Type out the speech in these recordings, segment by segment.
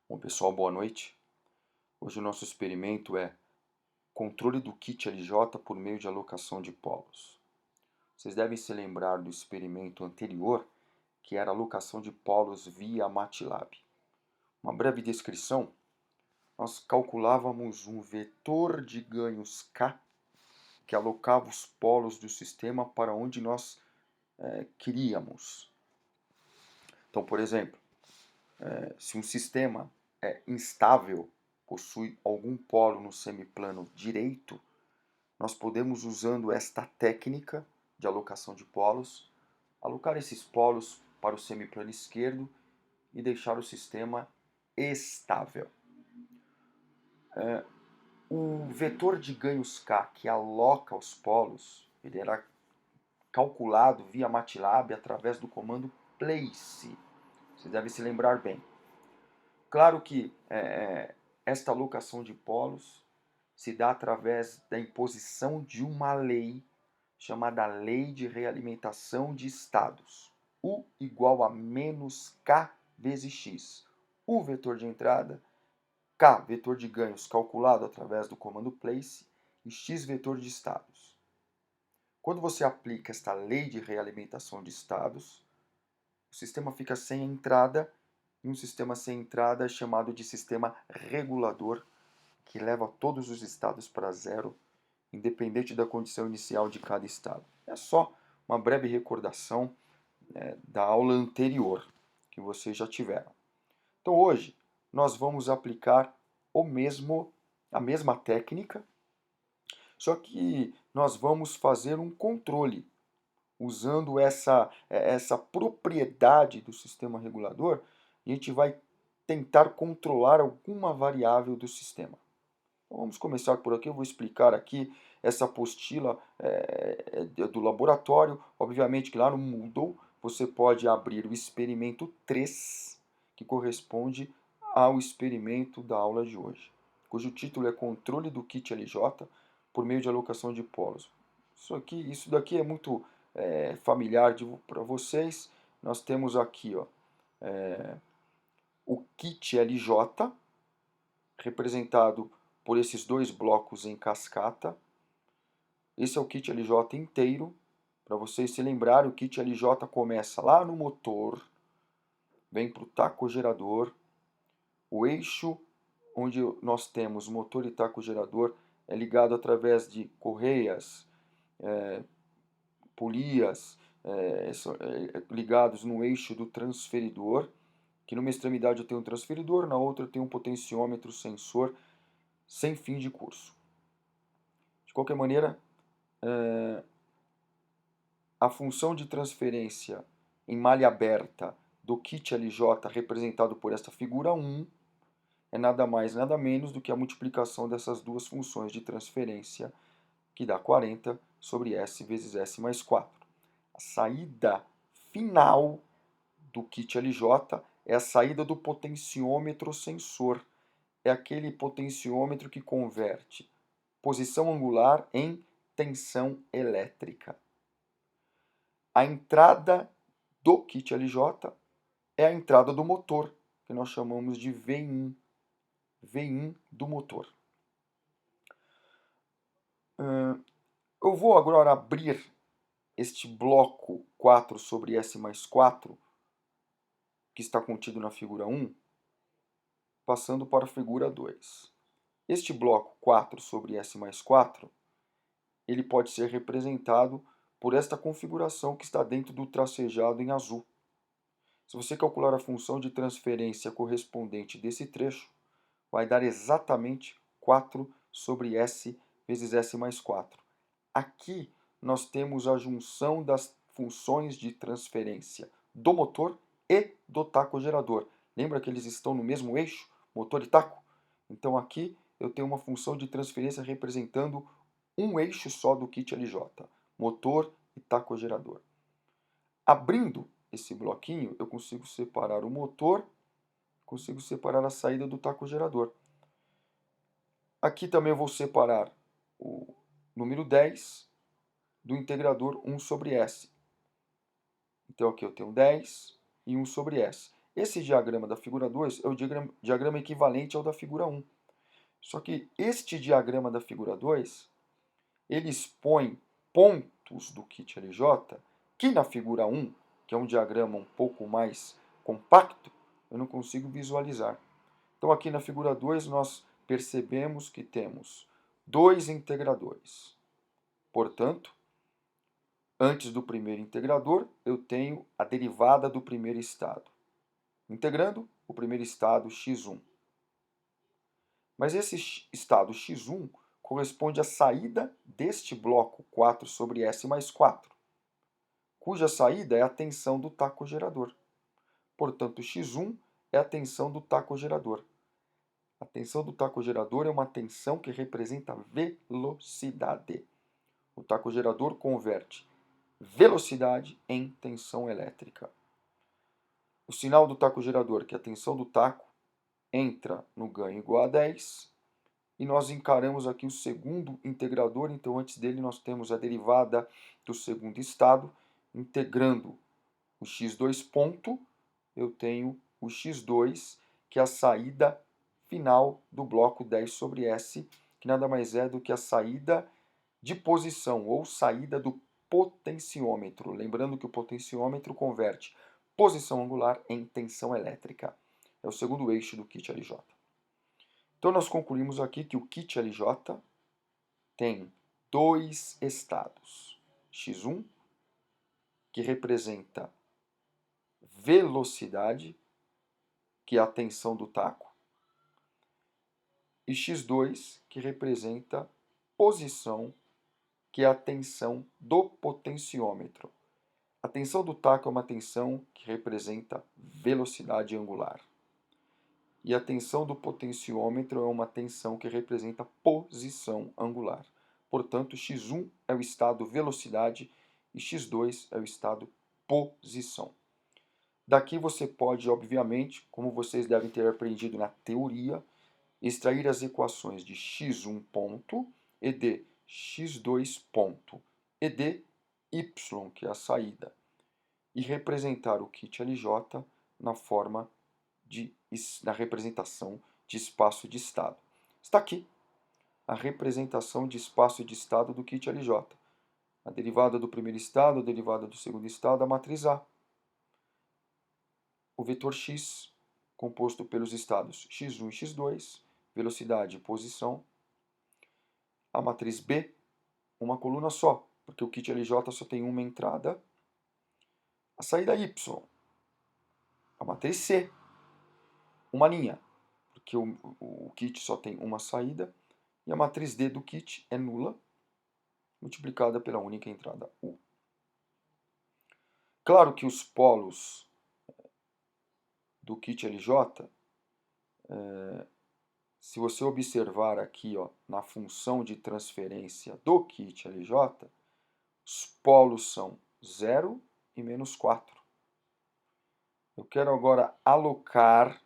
Bom, pessoal, boa noite. Hoje o nosso experimento é controle do kit LJ por meio de alocação de polos. Vocês devem se lembrar do experimento anterior, que era alocação de polos via MATLAB. Uma breve descrição: nós calculávamos um vetor de ganhos K que alocava os polos do sistema para onde nós queríamos. Então, por exemplo, se um sistema é instável, possui algum polo no semiplano direito, nós podemos, usando esta técnica de alocação de polos, alocar esses polos para o semiplano esquerdo e deixar o sistema estável. O vetor de ganhos K que aloca os polos, ele era calculado via MATLAB através do comando place. Você deve se lembrar bem. Claro que esta alocação de polos se dá através da imposição de uma lei chamada Lei de Realimentação de Estados. U igual a menos K vezes X. U vetor de entrada, K vetor de ganhos calculado através do comando place e X vetor de estados. Quando você aplica esta Lei de Realimentação de Estados, o sistema fica sem entrada, e um sistema sem entrada é chamado de sistema regulador, que leva todos os estados para zero, independente da condição inicial de cada estado. É só uma breve recordação da aula anterior que vocês já tiveram. Então hoje nós vamos aplicar a mesma técnica, só que nós vamos fazer um controle usando essa propriedade do sistema regulador. A gente vai tentar controlar alguma variável do sistema. Então, vamos começar por aqui. Eu vou explicar aqui essa apostila do laboratório. Obviamente que lá no Moodle você pode abrir o experimento 3, que corresponde ao experimento da aula de hoje, cujo título é Controle do kit LJ por meio de alocação de polos. Isso daqui é muito familiar para vocês. Nós temos aqui o kit LJ, representado por esses dois blocos em cascata. Esse é o kit LJ inteiro. Para vocês se lembrarem, o kit LJ começa lá no motor, vem para o tacogerador. O eixo onde nós temos motor e tacogerador é ligado através de correias, polias, ligados no eixo do transferidor, que numa extremidade eu tenho um transferidor, na outra eu tenho um potenciômetro sensor sem fim de curso. De qualquer maneira, a função de transferência em malha aberta do kit LJ, representado por esta figura 1, é nada mais nada menos do que a multiplicação dessas duas funções de transferência, que dá 40 sobre S vezes S mais 4. A saída final do kit LJ é a saída do potenciômetro sensor. É aquele potenciômetro que converte posição angular em tensão elétrica. A entrada do kit LJ é a entrada do motor, que nós chamamos de V1, V1 do motor. Eu vou agora abrir este bloco 4 sobre S mais 4, que está contido na figura 1, passando para a figura 2. Este bloco 4 sobre S mais 4, ele pode ser representado por esta configuração que está dentro do tracejado em azul. Se você calcular a função de transferência correspondente desse trecho, vai dar exatamente 4 sobre S vezes S mais 4. Aqui nós temos a junção das funções de transferência do motor e do tacogerador. Lembra que eles estão no mesmo eixo, motor e taco? Então aqui eu tenho uma função de transferência representando um eixo só do kit LJ, motor e tacogerador. Abrindo esse bloquinho, eu consigo separar o motor, consigo separar a saída do tacogerador. Aqui também eu vou separar o número 10 do integrador 1 sobre S. Então aqui eu tenho 10 e 1 sobre S. esse diagrama da figura 2 é o diagrama equivalente ao da figura 1. Só que este diagrama da figura 2, ele expõe pontos do kit LJ que na figura 1, que é um diagrama um pouco mais compacto, eu não consigo visualizar. Então aqui na figura 2 nós percebemos que temos dois integradores. Portanto, antes do primeiro integrador, eu tenho a derivada do primeiro estado. Integrando o primeiro estado x1. Mas esse estado x1 corresponde à saída deste bloco 4 sobre S mais 4, cuja saída é a tensão do taco gerador. Portanto, x1 é a tensão do taco gerador. A tensão do taco gerador é uma tensão que representa velocidade. O taco gerador converte velocidade em tensão elétrica. O sinal do taco gerador, que é a tensão do taco, entra no ganho igual a 10, e nós encaramos aqui o segundo integrador, então antes dele nós temos a derivada do segundo estado, integrando o x2 ponto, eu tenho o x2, que é a saída final do bloco 10 sobre S, que nada mais é do que a saída de posição, ou saída do potenciômetro. Lembrando que o potenciômetro converte posição angular em tensão elétrica. É o segundo eixo do kit LJ. Então nós concluímos aqui que o kit LJ tem dois estados. X1, que representa velocidade, que é a tensão do taco, e x2, que representa posição, que é a tensão do potenciômetro. A tensão do taco é uma tensão que representa velocidade angular. E a tensão do potenciômetro é uma tensão que representa posição angular. Portanto, x1 é o estado velocidade e x2 é o estado posição. Daqui você pode, obviamente, como vocês devem ter aprendido na teoria, extrair as equações de x1 ponto e de x2 ponto e de y, que é a saída, e representar o kit LJ na representação de espaço de estado. Está aqui a representação de espaço de estado do kit LJ. A derivada do primeiro estado, a derivada do segundo estado, a matriz A. O vetor x, composto pelos estados x1 e x2, velocidade e posição. A matriz B, uma coluna só, porque o kit LJ só tem uma entrada. A saída Y. A matriz C, uma linha, porque o kit só tem uma saída. E a matriz D do kit é nula, multiplicada pela única entrada U. Claro que os polos do kit LJ, se você observar aqui na função de transferência do kit LJ, os polos são 0 e menos 4. Eu quero agora alocar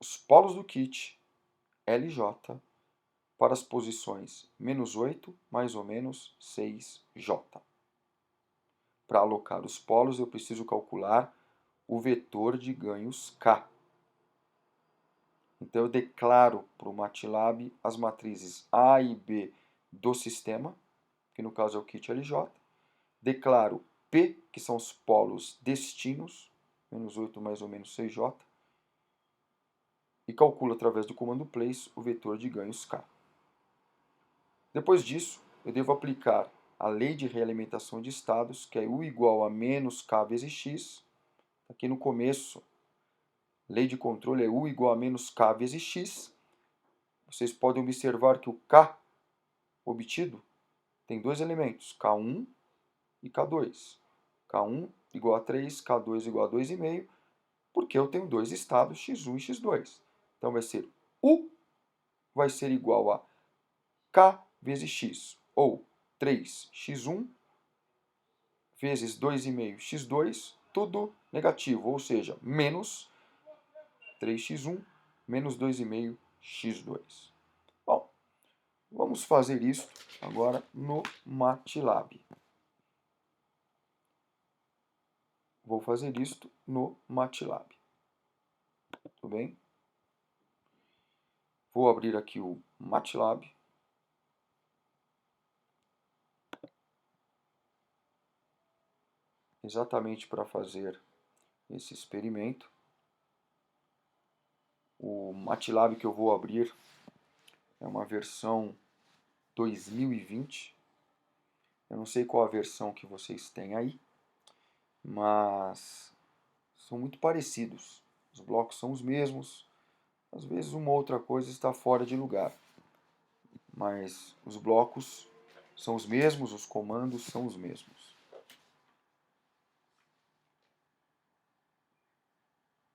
os polos do kit LJ para as posições menos 8, mais ou menos 6J. Para alocar os polos, eu preciso calcular o vetor de ganhos K. Então, eu declaro para o MATLAB as matrizes A e B do sistema, que no caso é o kit LJ. Declaro P, que são os polos destinos, menos 8 mais ou menos 6J. E calculo através do comando place o vetor de ganhos K. Depois disso, eu devo aplicar a lei de realimentação de estados, que é U igual a menos K vezes X. Aqui no começo, lei de controle é U igual a menos K vezes X. Vocês podem observar que o K obtido tem dois elementos, K1 e K2. K1 igual a 3, K2 igual a 2,5, porque eu tenho dois estados, X1 e X2. Então vai ser U vai ser igual a K vezes X, ou 3x1 vezes 2,5 x2, tudo negativo, ou seja, menos 3x1 menos 2,5 x2. Bom, vamos fazer isso agora no MATLAB. Vou fazer isto no MATLAB. tudo bem? Vou abrir aqui o MATLAB. Exatamente para fazer esse experimento. O MATLAB que eu vou abrir é uma versão 2020. Eu não sei qual a versão que vocês têm aí, mas são muito parecidos. Os blocos são os mesmos. Às vezes uma outra coisa está fora de lugar, mas os blocos são os mesmos, os comandos são os mesmos.